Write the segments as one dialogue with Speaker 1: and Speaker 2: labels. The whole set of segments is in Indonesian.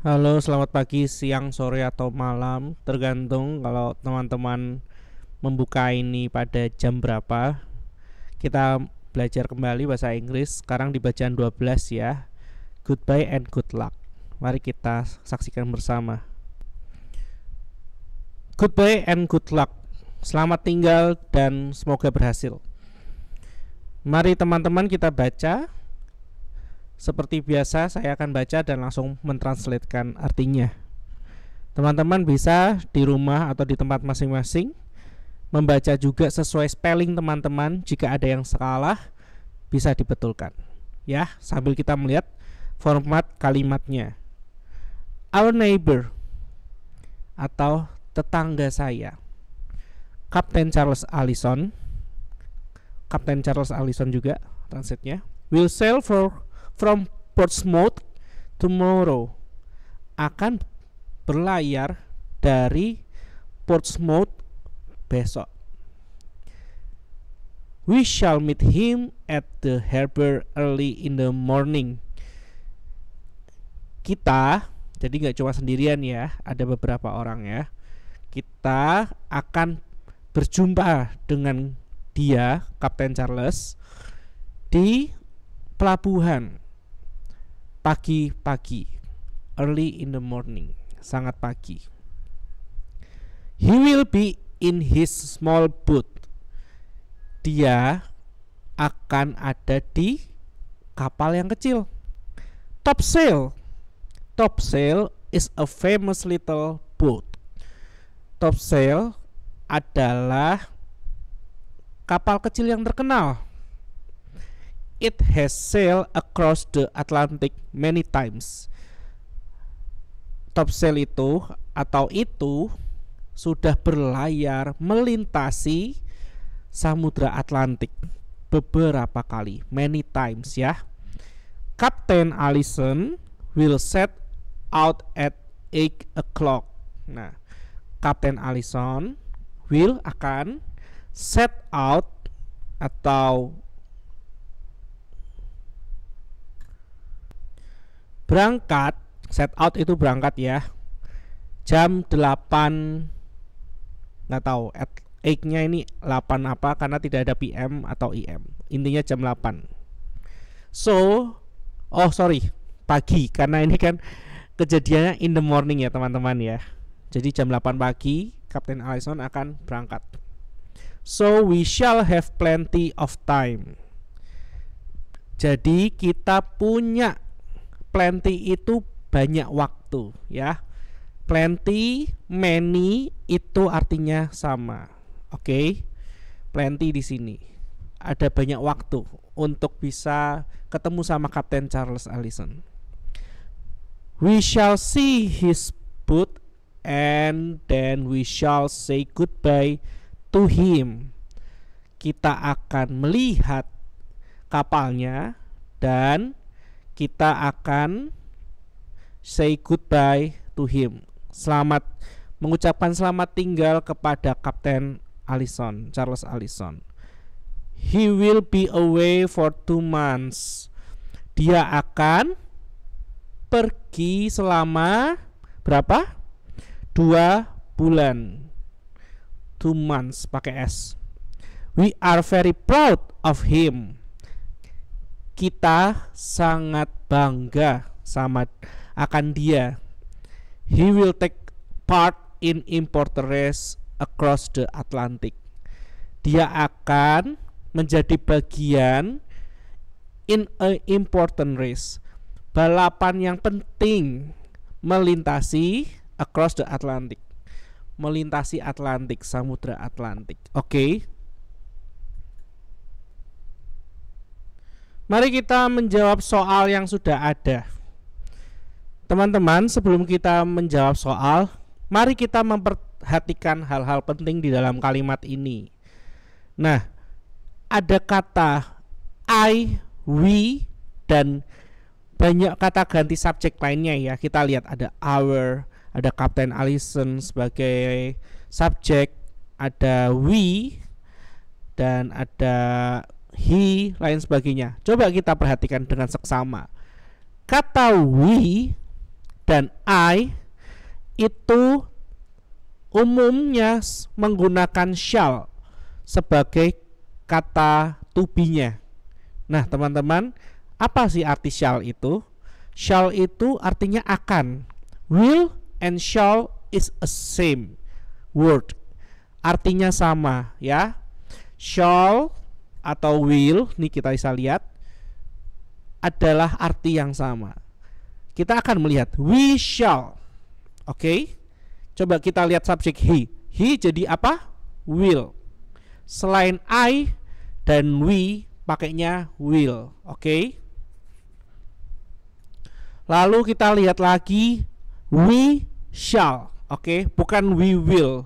Speaker 1: Halo, selamat pagi, siang, sore, atau malam, tergantung kalau teman-teman membuka ini pada jam berapa. Kita belajar kembali bahasa Inggris, sekarang di bacaan 12 ya. Goodbye and good luck. Mari kita saksikan bersama. Goodbye and good luck. Selamat tinggal dan semoga berhasil. Mari teman-teman kita baca. Seperti biasa saya akan baca dan langsung mentranslatekan artinya. Teman-teman bisa di rumah atau di tempat masing-masing membaca juga sesuai spelling teman-teman. Jika ada yang salah bisa dibetulkan ya, sambil kita melihat format kalimatnya. Our neighbor atau tetangga saya, Kapten Charles Allison. Kapten Charles Allison juga translate-nya. Will sail from Portsmouth tomorrow. Akan berlayar dari Portsmouth besok. We shall meet him at the harbor early in the morning. Kita, jadi nggak cuma sendirian ya, ada beberapa orang ya. Kita akan berjumpa dengan dia, Kapten Charles, di pelabuhan pagi-pagi, early in the morning, sangat pagi. He will be in his small boat. Dia akan ada di kapal yang kecil. Topsail. Topsail is a famous little boat. Topsail adalah kapal kecil yang terkenal. It has sailed across the Atlantic many times. Topsail itu sudah berlayar melintasi Samudra Atlantik beberapa kali, many times ya. Kapten Allison will set out at 8 o'clock. Nah, Kapten Allison will akan set out atau berangkat. Set out itu berangkat ya, jam 8, nggak tahu at 8 nya ini 8 apa, karena tidak ada PM atau IM, intinya jam 8. Pagi, karena ini kan kejadiannya in the morning ya teman-teman ya. Jadi jam 8 pagi Kapten Allison akan berangkat. So we shall have plenty of time. Jadi kita punya, plenty itu banyak waktu ya. Plenty, many itu artinya sama. Oke. Plenty di sini ada banyak waktu untuk bisa ketemu sama Kapten Charles Allison. We shall see his boat and then we shall say goodbye to him. Kita akan melihat kapalnya dan kita akan say goodbye to him. Mengucapkan selamat tinggal kepada Kapten Allison, Charles Allison. He will be away for 2 months. Dia akan pergi selama berapa? 2 bulan. 2 months pakai S. We are very proud of him. Kita sangat bangga akan dia. He will take part in important race across the Atlantic. Dia akan menjadi bagian in a important race, balapan yang penting, melintasi across the Atlantic, melintasi Atlantik, Samudra Atlantik. Oke. Mari kita menjawab soal yang sudah ada. Teman-teman, sebelum kita menjawab soal, mari kita memperhatikan hal-hal penting di dalam kalimat ini. Nah, ada kata I, we, dan banyak kata ganti subjek lainnya ya. Kita lihat ada our, ada Kapten Allison sebagai subjek, ada we, dan ada he, lain sebagainya. Coba kita perhatikan dengan seksama. Kata we dan I itu umumnya menggunakan shall sebagai kata to be-nya. Nah, teman-teman, apa sih arti shall itu? Shall itu artinya akan. Will and shall is a same word. Artinya sama, ya. Shall atau will, nih kita bisa lihat, adalah arti yang sama. Kita akan melihat we shall. Oke. Coba kita lihat subjek he. He jadi apa? Will. Selain I dan we pakainya will. Oke. Lalu kita lihat lagi we shall. Oke, bukan we will.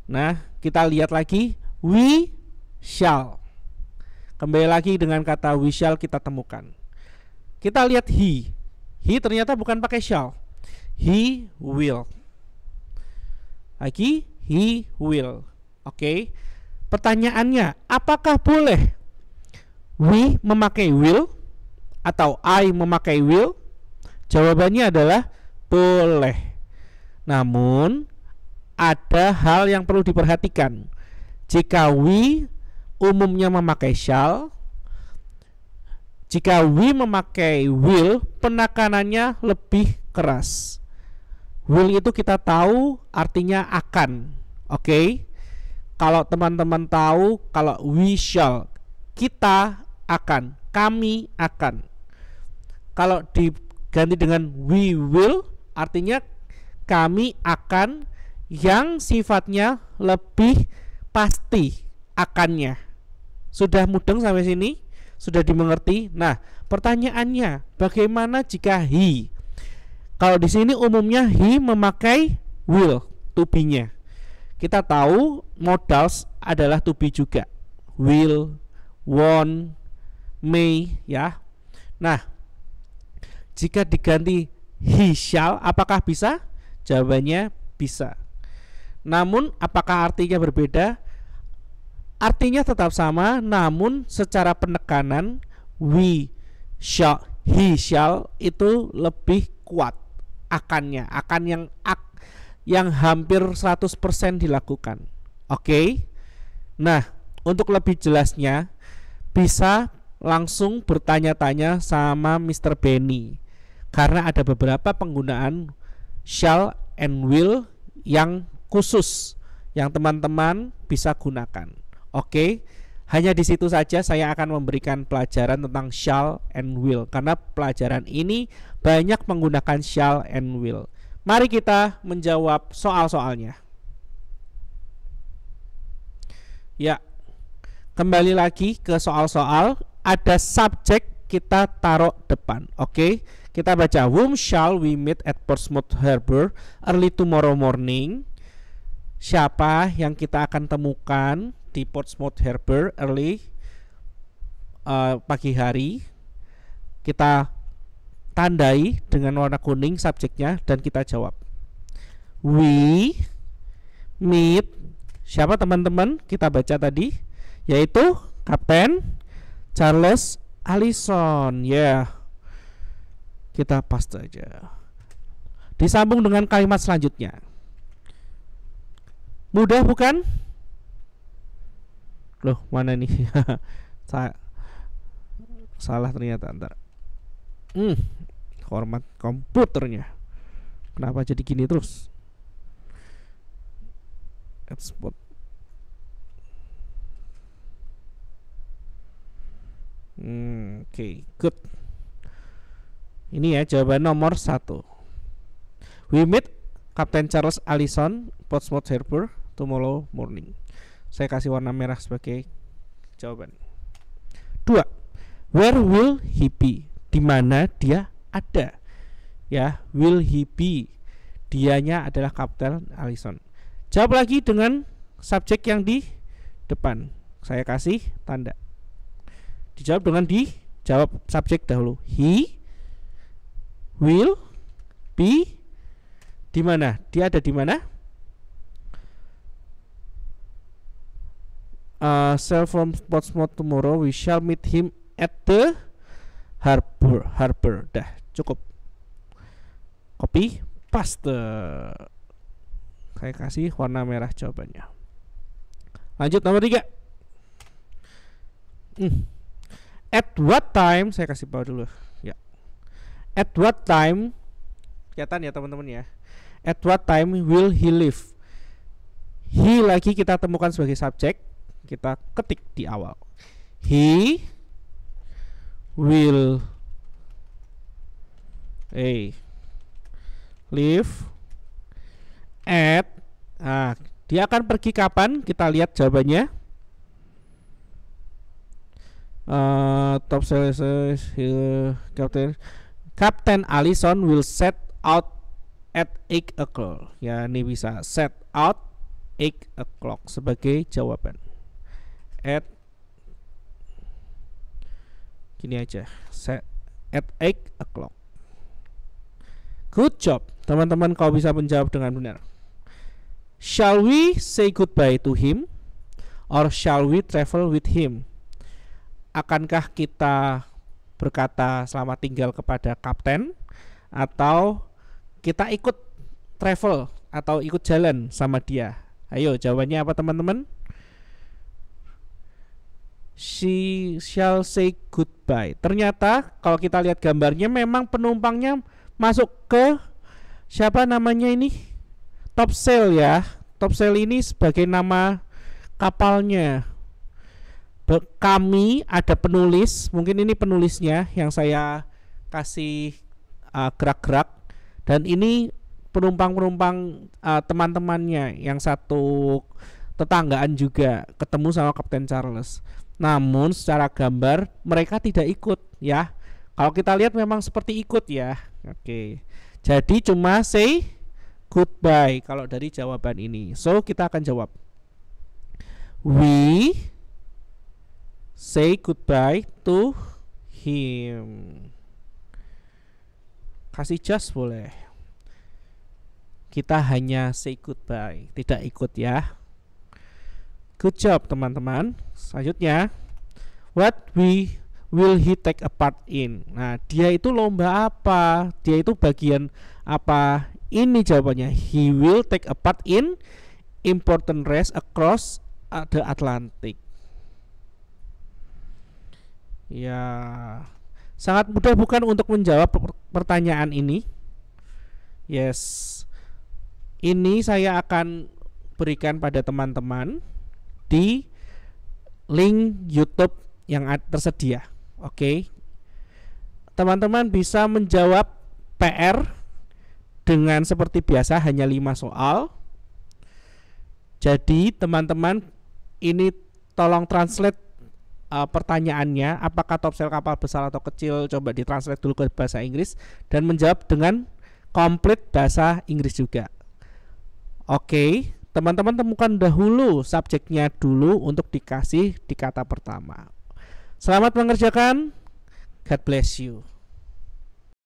Speaker 1: Nah, kita lihat lagi we shall. Kembali lagi dengan kata we shall kita temukan. Kita lihat he. He ternyata bukan pakai shall. He will. Lagi he will. Oke. Pertanyaannya, apakah boleh we memakai will atau I memakai will? Jawabannya adalah boleh. Namun ada hal yang perlu diperhatikan. Jika we umumnya memakai shall, jika we memakai will, penekanannya lebih keras. Will itu kita tahu artinya akan. Oke. Kalau teman-teman tahu, kalau we shall, kita akan, kami akan. Kalau diganti dengan we will, artinya kami akan, yang sifatnya lebih pasti akannya. Sudah mudeng sampai sini? Sudah dimengerti? Nah, pertanyaannya, bagaimana jika he? Kalau di sini umumnya he memakai will, to be-nya. Kita tahu modals adalah to be juga. Will, want, may, ya. Nah, jika diganti he shall, apakah bisa? Jawabannya bisa. Namun apakah artinya berbeda? Artinya tetap sama, namun secara penekanan we shall, he shall itu lebih kuat akannya, akan yang hampir 100% dilakukan. Oke. Nah, untuk lebih jelasnya bisa langsung bertanya-tanya sama Mr. Benny, karena ada beberapa penggunaan shall and will yang khusus yang teman-teman bisa gunakan. Oke. Hanya di situ saja saya akan memberikan pelajaran tentang shall and will, karena pelajaran ini banyak menggunakan shall and will. Mari kita menjawab soal-soalnya. Ya, kembali lagi ke soal-soal. Ada subjek, kita taruh depan. Oke, kita baca, whom shall we meet at Portsmouth Harbor early tomorrow morning? Siapa yang kita akan temukan di Portsmouth Harbor early pagi hari? Kita tandai dengan warna kuning subjeknya dan kita jawab. We meet, siapa teman-teman? Kita baca tadi, yaitu Kapten Charles Allison. Ya, kita paste aja. Disambung dengan kalimat selanjutnya. Mudah bukan? Loh, mana nih? Salah ternyata. Ntar format komputernya kenapa jadi gini terus? Export. Oke, good. Ini ya jawaban nomor 1. We meet Kapten Charles Allison Portsmouth Harbor tomorrow morning. Saya kasih warna merah sebagai jawaban. 2. Where will he be? Di mana dia ada? Ya, will he be? Dianya adalah Kapten Allison. Jawab lagi dengan subjek yang di depan. Saya kasih tanda. Dijawab dengan dijawab subjek dahulu. He will be di mana? Dia ada di mana? Sail from Portsmouth tomorrow. We shall meet him at the harbor. Dah, cukup. Copy, paste. Saya kasih warna merah jawabannya. Lanjut nomor 3. At what time, saya kasih bawah dulu ya. At what time, kelihatan ya teman-teman ya. At what time will he leave? He lagi kita temukan sebagai subjek, kita ketik di awal. He will leave at, dia akan pergi kapan? Kita lihat jawabannya. Top sales Captain Allison will set out at 8 o'clock. Ya, ini bisa set out 8 o'clock sebagai jawaban. At gini aja, set at 8 o'clock. Good job, teman-teman, kau bisa menjawab dengan benar. Shall we say goodbye to him or shall we travel with him? Akankah kita berkata selamat tinggal kepada kapten atau kita ikut travel atau ikut jalan sama dia? Ayo, jawabannya apa teman-teman? She shall say goodbye. Ternyata kalau kita lihat gambarnya memang penumpangnya masuk ke siapa namanya ini? Topsail ya. Topsail ini sebagai nama kapalnya. Kami ada penulis, mungkin ini penulisnya yang saya kasih gerak-gerak, dan ini penumpang-penumpang teman-temannya yang satu tetanggaan juga ketemu sama Kapten Charles. Namun secara gambar mereka tidak ikut ya. Kalau kita lihat memang seperti ikut ya. Oke. Jadi cuma say goodbye kalau dari jawaban ini. So kita akan jawab. We say goodbye to him. Kasih just boleh. Kita hanya say goodbye, tidak ikut ya. Good job teman-teman. Selanjutnya, what will he take a part in? Nah, dia itu lomba apa? Dia itu bagian apa? Ini jawabannya. He will take a part in important race across the Atlantic. Ya, sangat mudah bukan untuk menjawab pertanyaan ini? Yes. Ini saya akan berikan pada teman-teman di link YouTube yang tersedia. Oke. Teman-teman bisa menjawab PR dengan seperti biasa hanya 5 soal. Jadi teman-teman ini tolong translate pertanyaannya, apakah topsail kapal besar atau kecil, coba ditranslate dulu ke bahasa Inggris dan menjawab dengan komplit bahasa Inggris juga. Oke, teman-teman temukan dahulu subjeknya dulu untuk dikasih di kata pertama. Selamat mengerjakan. God bless you.